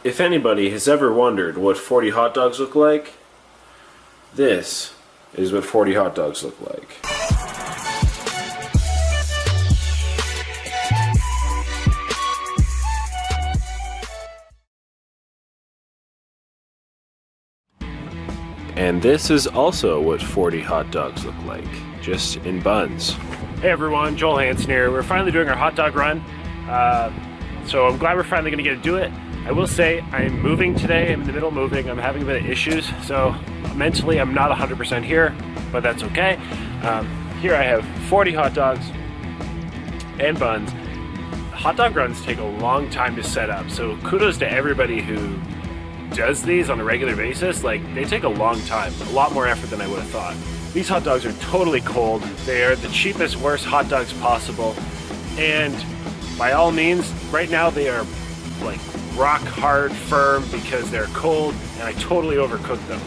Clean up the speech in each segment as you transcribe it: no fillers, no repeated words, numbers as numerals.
If anybody has ever wondered what 40 hot dogs look like, this is what 40 hot dogs look like. And this is also what 40 hot dogs look like, just in buns. Hey everyone, Joel Hansen here. We're finally doing our hot dog run. So I'm glad we're finally gonna get to do it. I will say I'm moving today. I'm in the middle of moving. I'm having a bit of issues. So mentally I'm not 100% here, but that's okay. Here I have 40 hot dogs and buns. Hot dog runs take a long time to set up. So kudos to everybody who does these on a regular basis. Like, they take a long time, a lot more effort than I would have thought. These hot dogs are totally cold. They are the cheapest, worst hot dogs possible. And by all means, right now they are like rock hard firm because they're cold and I totally overcooked them.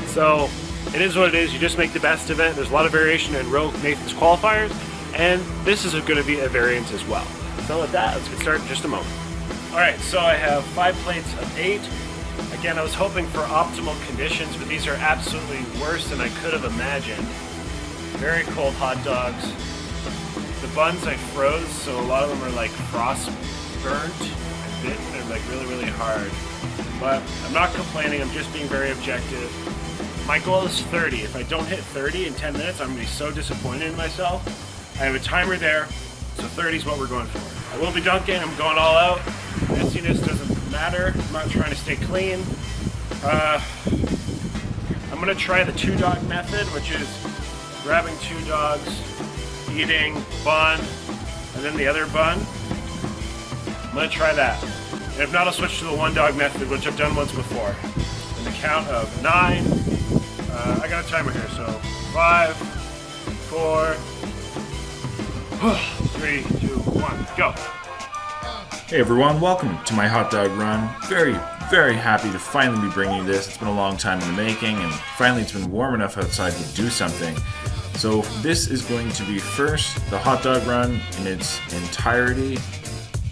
So it is what it is. You just make the best of it. There's a lot of variation in Rogue Nathan's qualifiers, and this is going to be a variant as well. So with that, let's get started in just a moment. All right, so I have 5 plates of 8. Again, I was hoping for optimal conditions, but these are absolutely worse than I could have imagined. Very cold hot dogs. The buns I froze, so a lot of them are like frost burnt. They're like really, really hard. But I'm not complaining, I'm just being very objective. My goal is 30. If I don't hit 30 in 10 minutes, I'm gonna be so disappointed in myself. I have a timer there, so 30 is what we're going for. I will be dunking, I'm going all out. Messiness doesn't matter. I'm not trying to stay clean. I'm gonna try the 2-dog method, which is grabbing 2 dogs, eating bun, and then the other bun. I'm gonna try that. And if not, I'll switch to the 1-dog method, which I've done once before. In the count of 9, I got a timer here, so 5, 4, 3, 2, 1, go. Hey everyone, welcome to my hot dog run. Very happy to finally be bringing you this. It's been a long time in the making, and finally it's been warm enough outside to do something. So this is going to be first the hot dog run in its entirety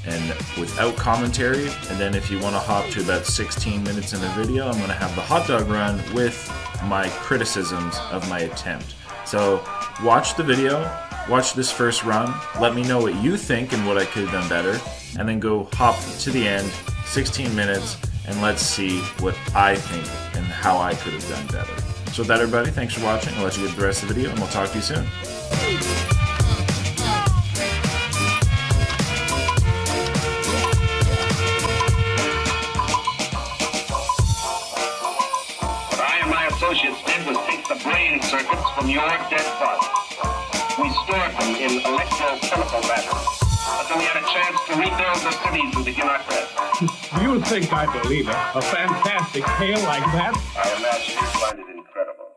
and without commentary, and then if you want to hop to about 16 minutes in the video, I'm going to have the hot dog run with my criticisms of my attempt. So watch the video, watch this first run, let me know what you think and what I could have done better, and then go hop to the end, 16 minutes, and let's see what I think and how I could have done better. So with that, everybody, thanks for watching. I'll let you get to the rest of the video, and we'll talk to you soon. What I and my associates did was take the brain circuits from your dead body. We stored them in electrochemical batteries. But then we had a chance to rebuild the cities with the Democrats. Do you think I believe it? A fantastic tale like that? I imagine you find it incredible.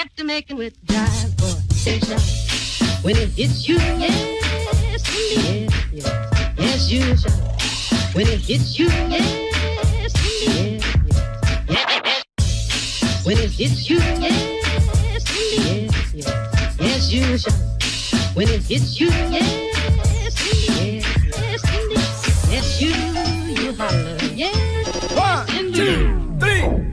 Get to making with jive, boy, say shout. When it hits you, yes, indeed, yes, yes, you shout. When it hits you, yes, indeed, yes, yes. When it hits you, yes, indeed, yes, yes, you shout. When it hits you, yes, indeed, yes, indeed, yes, you holler, yes. 1, 2, 3.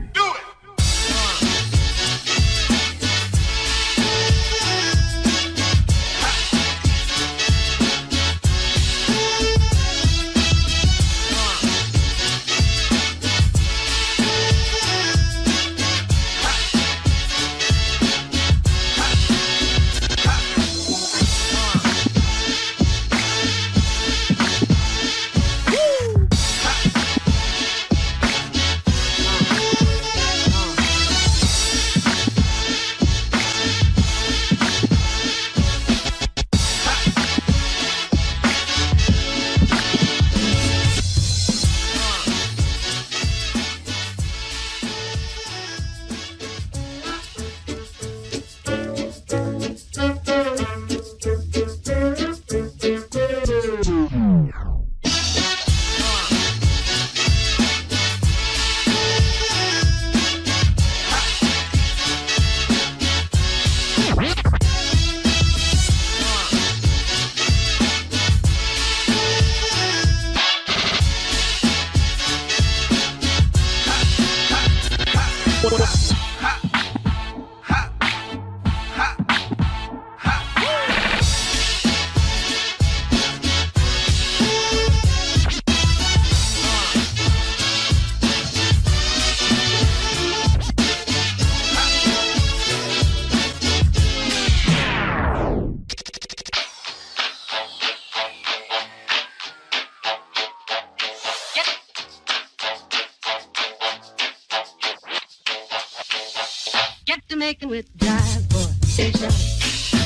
Get to making with jive, boy, say shout.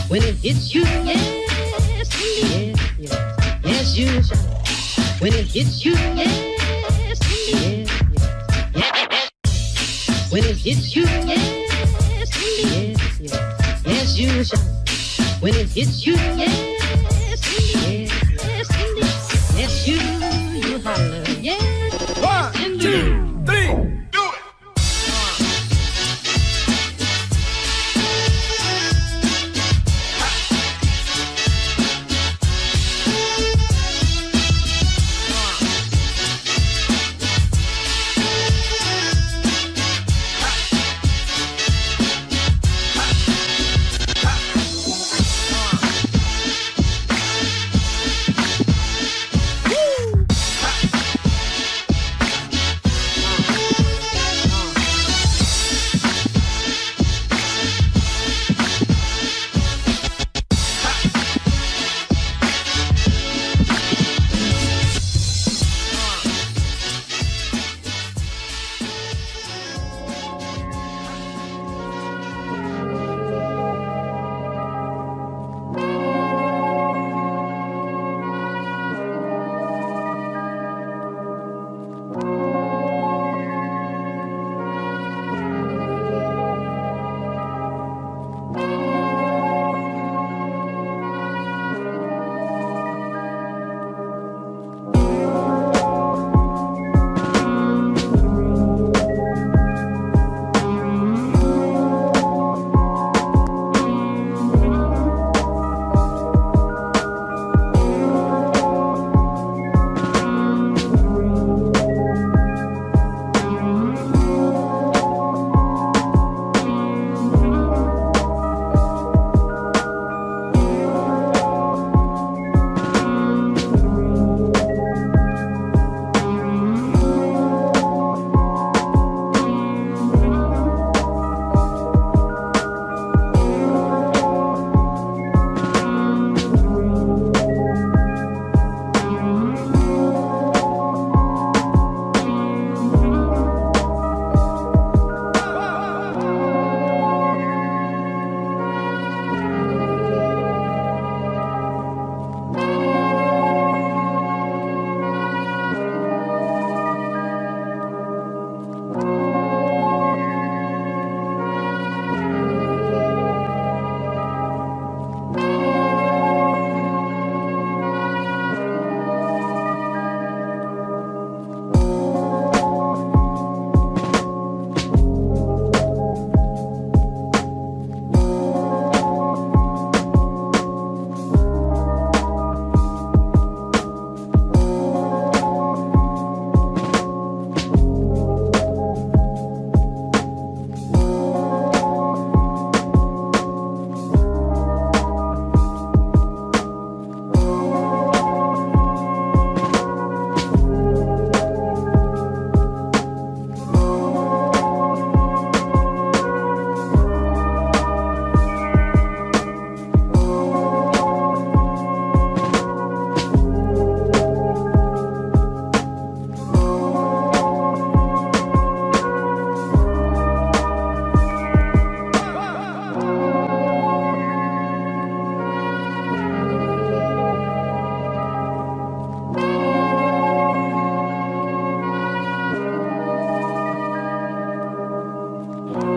When it hits you, yes, indeed, yes, yes, you shout. When it hits you, yes, indeed, yes, yes. When it hits you, yes, indeed, yes, yes, you shout. When it hits you, yes, indeed, yes, indeed, yes, you holler, yes. 1, 2, 3.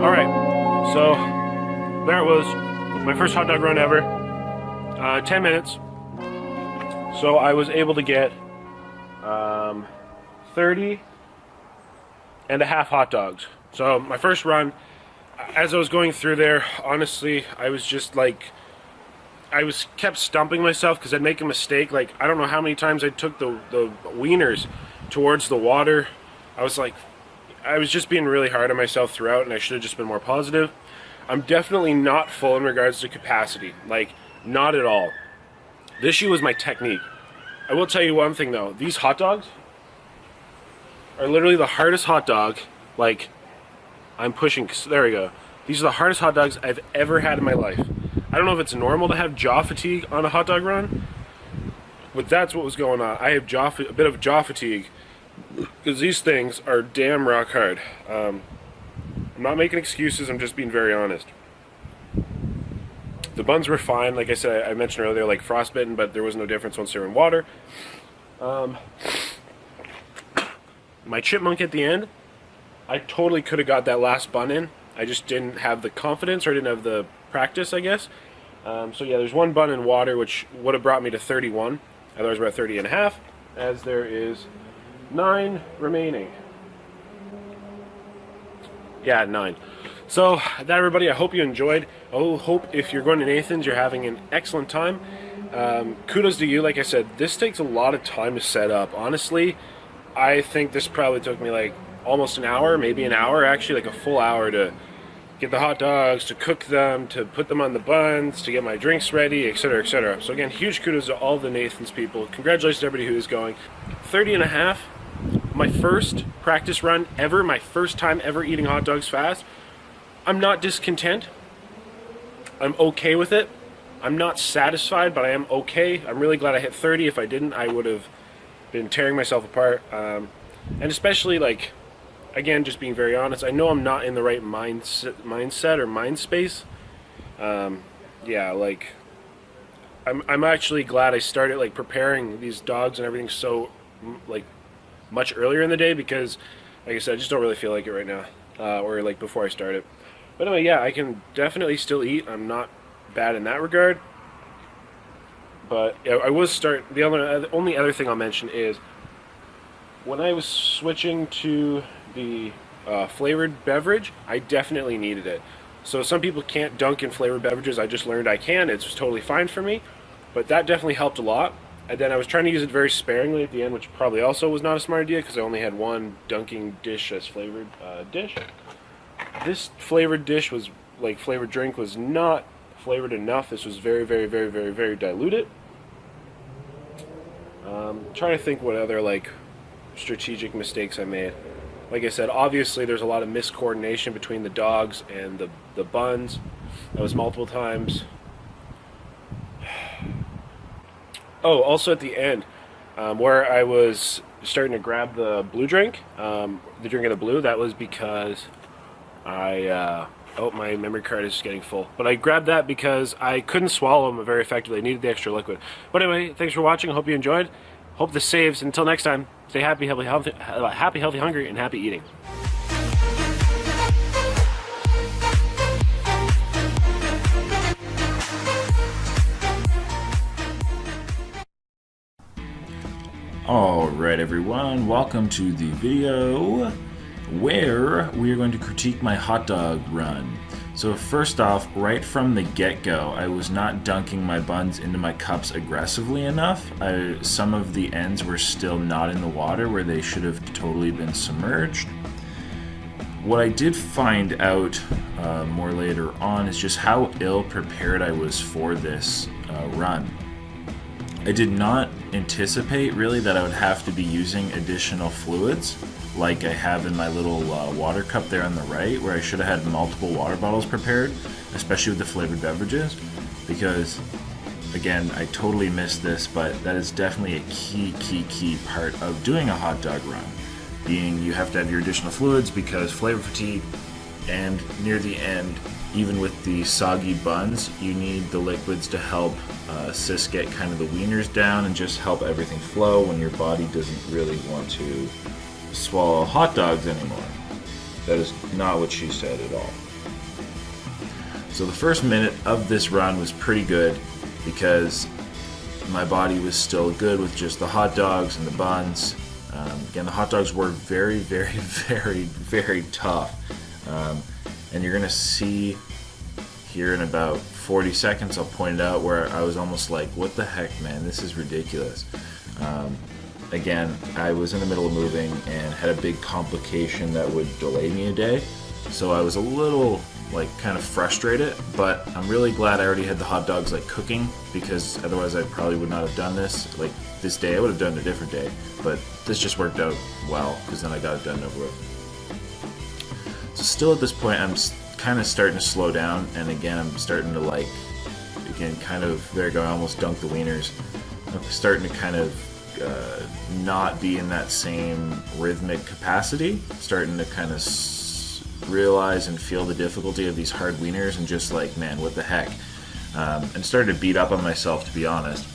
All right, so there it was, my first hot dog run ever. 10 minutes. So I was able to get 30 and a half hot dogs. So my first run, as I was going through there, honestly, I was just like, kept stumping myself because I'd make a mistake. Like, I don't know how many times I took the wieners towards the water. I was just being really hard on myself throughout, and I should have just been more positive. I'm definitely not full in regards to capacity. Like, not at all. The issue was my technique. I will tell you one thing though, these hot dogs are literally the hardest hot dog, like, I'm pushing, there we go. These are the hardest hot dogs I've ever had in my life. I don't know if it's normal to have jaw fatigue on a hot dog run, but that's what was going on. I have a bit of jaw fatigue, because these things are damn rock hard. I'm not making excuses, I'm just being very honest. The buns were fine, like I said, I mentioned earlier, like frostbitten, but there was no difference once they were in water. My chipmunk at the end, I totally could have got that last bun in. I just didn't have the confidence, or didn't have the practice, I guess. So yeah, there's one bun in water, which would have brought me to 31. Otherwise, we're at 30 and a half, as there is 9 remaining. Yeah, 9. So, that everybody, I hope you enjoyed. I hope if you're going to Nathan's, you're having an excellent time. Kudos to you. Like I said, this takes a lot of time to set up. Honestly, I think this probably took me like almost an hour, maybe an hour, actually, like a full hour to get the hot dogs, to cook them, to put them on the buns, to get my drinks ready, etc., etc. So again, huge kudos to all the Nathan's people. Congratulations to everybody who is going. 30 and a half, my first practice run ever, my first time ever eating hot dogs fast. I'm not discontent. I'm okay with it. I'm not satisfied, but I am okay. I'm really glad I hit 30. If I didn't, I would have been tearing myself apart. And especially, like, again, just being very honest, I know I'm not in the right mindset or mind space. Yeah, like, I'm actually glad I started, like, preparing these dogs and everything so, like, much earlier in the day, because, like I said, I just don't really feel like it right now, or, like, before I started. But anyway, yeah, I can definitely still eat. I'm not bad in that regard. But I was the only other thing I'll mention is, when I was switching to the flavored beverage, I definitely needed it. So some people can't dunk in flavored beverages. I just learned I can. It's totally fine for me. But that definitely helped a lot. And then I was trying to use it very sparingly at the end, which probably also was not a smart idea, because I only had one dunking dish as flavored dish. This flavored dish was, like, flavored drink was not flavored enough. This was very, very, very, very, very diluted. Trying to think what other, like, strategic mistakes I made. Like I said, obviously there's a lot of miscoordination between the dogs and the buns. That was multiple times. Oh, also at the end, where I was starting to grab the blue drink, the drink of the blue, that was because oh, my memory card is getting full. But I grabbed that because I couldn't swallow them very effectively. I needed the extra liquid. But anyway, thanks for watching. I hope you enjoyed. Hope this saves. Until next time, stay happy, healthy, hungry, and happy eating. Alright everyone, welcome to the video where we are going to critique my hot dog run. So first off, right from the get-go, I was not dunking my buns into my cups aggressively enough. Some of the ends were still not in the water where they should have totally been submerged. What I did find out more later on is just how ill prepared I was for this run. I did not anticipate really that I would have to be using additional fluids like I have in my little water cup there on the right, where I should have had multiple water bottles prepared, especially with the flavored beverages, because again, I totally missed this, but that is definitely a key part of doing a hot dog run, being you have to have your additional fluids because flavor fatigue, and near the end, even with the soggy buns, you need the liquids to help assist get kind of the wieners down and just help everything flow when your body doesn't really want to swallow hot dogs anymore. That is not what she said at all. So the first minute of this run was pretty good because my body was still good with just the hot dogs and the buns. Again, the hot dogs were very, very, very, very tough. And you're gonna see here in about 40 seconds, I'll point it out, where I was almost like, what the heck, man, this is ridiculous. Again, I was in the middle of moving and had a big complication that would delay me a day. So I was a little like kind of frustrated, but I'm really glad I already had the hot dogs like cooking, because otherwise I probably would not have done this. Like this day, I would have done it a different day, but this just worked out well because then I got it done and over with. So still at this point, I'm kind of starting to slow down, and again, I'm starting to like, again, kind of, there you go, I almost dunked the wieners. I'm starting to kind of not be in that same rhythmic capacity, starting to kind of realize and feel the difficulty of these hard wieners and just like, man, what the heck, and started to beat up on myself, to be honest.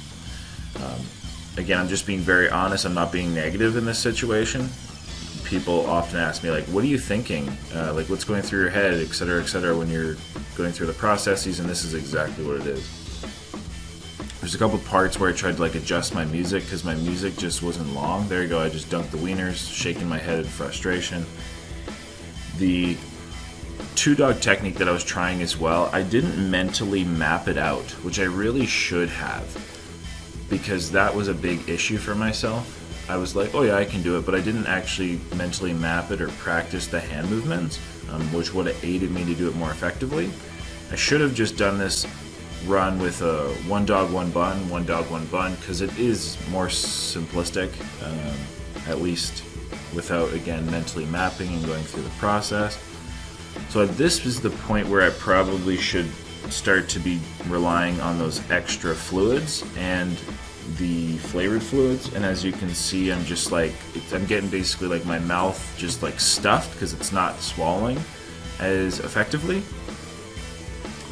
Again, I'm just being very honest, I'm not being negative in this situation. People often ask me, like, what are you thinking? Like, what's going through your head, etc., when you're going through the processes, and this is exactly what it is. There's a couple parts where I tried to, like, adjust my music, because my music just wasn't long. There you go, I just dunked the wieners, shaking my head in frustration. The two-dog technique that I was trying as well, I didn't mentally map it out, which I really should have, because that was a big issue for myself. I was like, oh yeah, I can do it, but I didn't actually mentally map it or practice the hand movements, which would have aided me to do it more effectively. I should have just done this run with a one dog, one bun, because it is more simplistic, at least without, again, mentally mapping and going through the process. So this is the point where I probably should start to be relying on those extra fluids and the flavored fluids, and as you can see, I'm just like, I'm getting basically like my mouth just like stuffed because it's not swallowing as effectively,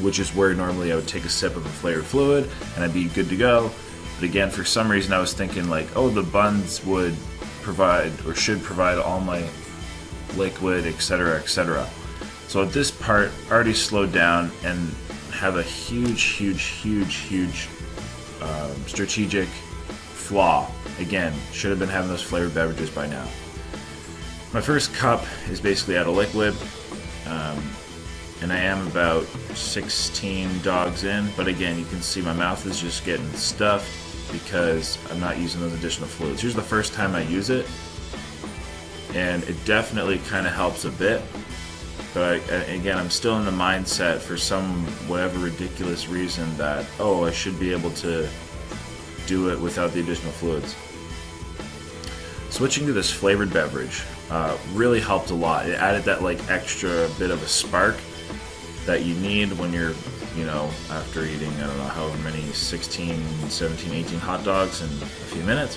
which is where normally I would take a sip of a flavored fluid and I'd be good to go. But again, for some reason I was thinking like, oh, the buns would provide or should provide all my liquid, etc., etc. So at this part, already slowed down and have a huge strategic flaw. Again, should have been having those flavored beverages by now. My first cup is basically out of liquid, and I am about 16 dogs in, but again, you can see my mouth is just getting stuffed because I'm not using those additional fluids. Here's the first time I use it, and it definitely kind of helps a bit. But again, I'm still in the mindset, for some whatever ridiculous reason, that, oh, I should be able to do it without the additional fluids. Switching to this flavored beverage really helped a lot. It added that like extra bit of a spark that you need when you're, you know, after eating, I don't know, however many, 16, 17, 18 hot dogs in a few minutes.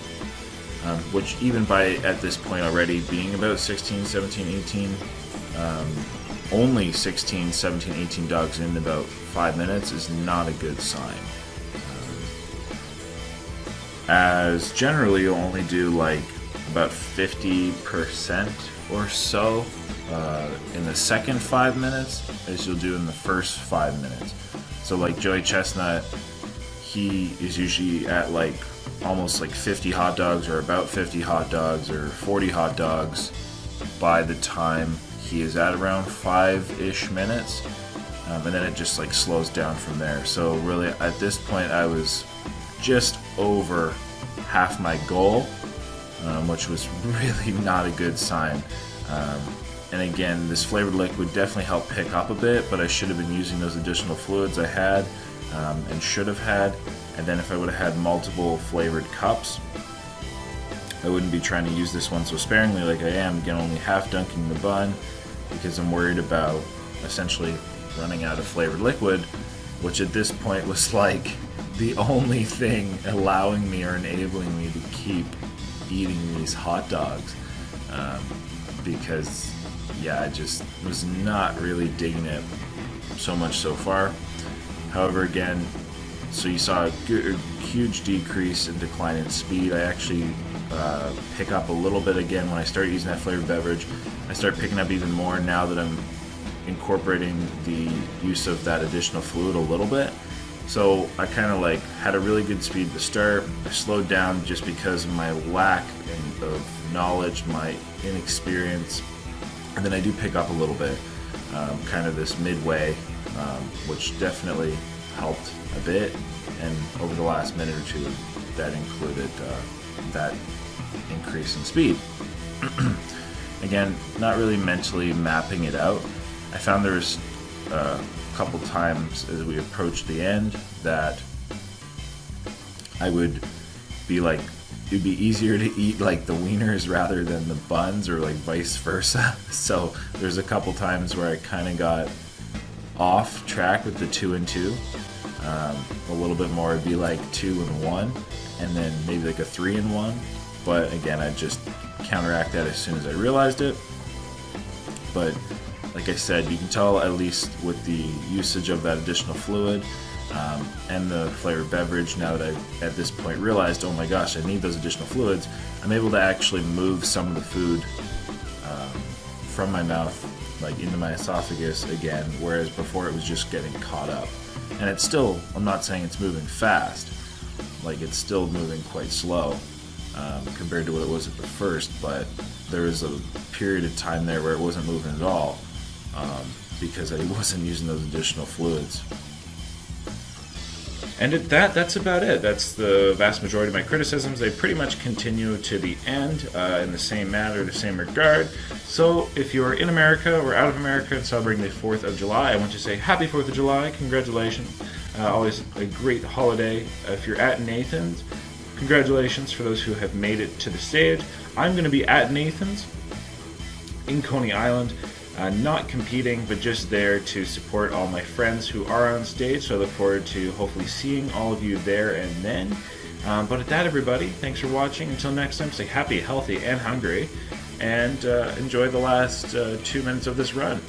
Which even by, at this point already, being about 16, 17, 18, only 16, 17, 18 dogs in about 5 minutes is not a good sign. As generally you'll only do like about 50% or so in the second 5 minutes as you'll do in the first 5 minutes. So like Joey Chestnut, he is usually at like almost like 50 hot dogs or about 50 hot dogs or 40 hot dogs by the time he is at around 5-ish minutes, and then it just like slows down from there. So really at this point I was just over half my goal, which was really not a good sign. And again, this flavored liquid definitely helped pick up a bit, but I should have been using those additional fluids I had and should have had. And then if I would have had multiple flavored cups, I wouldn't be trying to use this one so sparingly like I am, again only half dunking the bun, because I'm worried about essentially running out of flavored liquid, which at this point was like the only thing allowing me or enabling me to keep eating these hot dogs, because yeah, I just was not really digging it so much so far. However, again, so you saw a huge decrease in decline in speed. I actually pick up a little bit again when I start using that flavored beverage. I start picking up even more now that I'm incorporating the use of that additional fluid a little bit. So I kind of like had a really good speed to start. I slowed down just because of my lack of knowledge, my inexperience, and then I do pick up a little bit, kind of this midway, which definitely helped a bit. And over the last minute or two, that included that increase in speed. Again, not really mentally mapping it out. I found there's a couple times as we approached the end that I would be like, it'd be easier to eat like the wieners rather than the buns, or like vice versa. So there's a couple times where I kind of got off track with the 2 and 2. A little bit more, it'd be like 2 and 1, and then maybe like a 3 and 1. But again, I just counteract that as soon as I realized it. But like I said, you can tell at least with the usage of that additional fluid and the flavored beverage, now that I've at this point realized, oh my gosh, I need those additional fluids, I'm able to actually move some of the food from my mouth like into my esophagus again, whereas before it was just getting caught up. And it's still, I'm not saying it's moving fast, like it's still moving quite slow compared to what it was at the first, but there was a period of time there where it wasn't moving at all because I wasn't using those additional fluids. And at that's about it. That's the vast majority of my criticisms. They pretty much continue to the end in the same manner, the same regard. So if you're in America or out of America and celebrating the 4th of July, I want to say happy 4th of July. Congratulations. Always a great holiday. If you're at Nathan's, congratulations for those who have made it to the stage. I'm going to be at Nathan's in Coney Island. Not competing, but just there to support all my friends who are on stage. So I look forward to hopefully seeing all of you there and then. But at that, everybody, thanks for watching. Until next time, stay happy, healthy, and hungry. And enjoy the last 2 minutes of this run.